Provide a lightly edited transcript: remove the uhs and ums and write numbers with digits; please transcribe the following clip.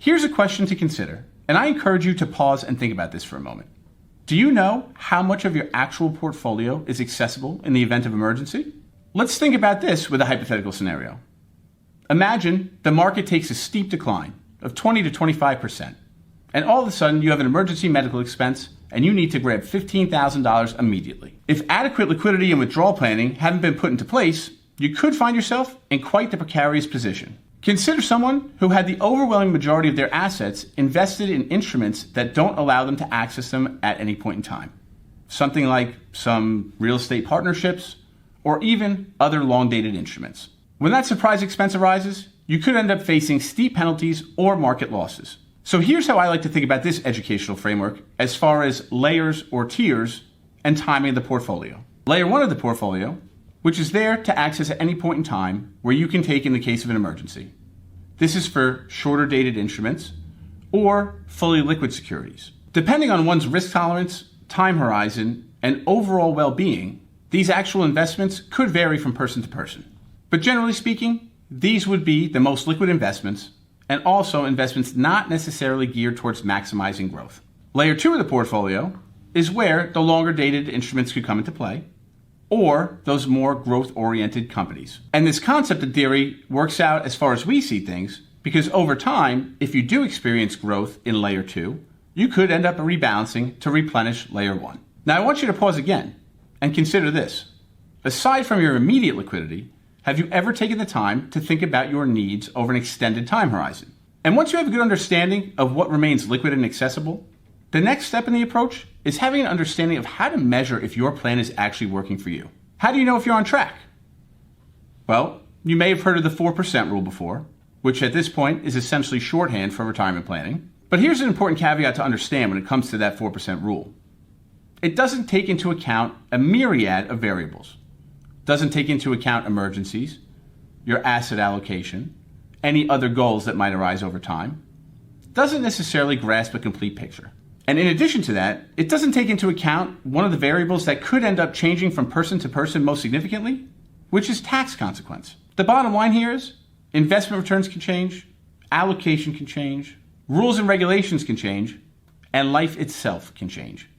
Here's a question to consider, and I encourage you to pause and think about this for a moment. Do you know how much of your actual portfolio is accessible in the event of emergency? Let's think about this with a hypothetical scenario. Imagine the market takes a steep decline of 20 to 25%, and all of a sudden you have an emergency medical expense and you need to grab $15,000 immediately. If adequate liquidity and withdrawal planning haven't been put into place, you could find yourself in quite the precarious position. Consider someone who had the overwhelming majority of their assets invested in instruments that don't allow them to access them at any point in time. Something like some real estate partnerships or even other long-dated instruments. When that surprise expense arises, you could end up facing steep penalties or market losses. So here's how I like to think about this educational framework as far as layers or tiers and timing of the portfolio. Layer 1 of the portfolio, which is there to access at any point in time where you can take in the case of an emergency. This is for shorter dated instruments or fully liquid securities. Depending on one's risk tolerance, time horizon, and overall well-being, these actual investments could vary from person to person. But generally speaking, these would be the most liquid investments and also investments not necessarily geared towards maximizing growth. Layer 2 of the portfolio is where the longer dated instruments could come into play, or those more growth-oriented companies. And this concept in theory works out as far as we see things, because over time, if you do experience growth in layer 2, you could end up rebalancing to replenish layer 1. Now I want you to pause again and consider this. Aside from your immediate liquidity, have you ever taken the time to think about your needs over an extended time horizon? And once you have a good understanding of what remains liquid and accessible, the next step in the approach is having an understanding of how to measure if your plan is actually working for you. How do you know if you're on track? Well, you may have heard of the 4% rule before, which at this point is essentially shorthand for retirement planning. But here's an important caveat to understand when it comes to that 4% rule. It doesn't take into account a myriad of variables. It doesn't take into account emergencies, your asset allocation, any other goals that might arise over time. It doesn't necessarily grasp a complete picture. And in addition to that, it doesn't take into account one of the variables that could end up changing from person to person most significantly, which is tax consequence. The bottom line here is investment returns can change, allocation can change, rules and regulations can change, and life itself can change.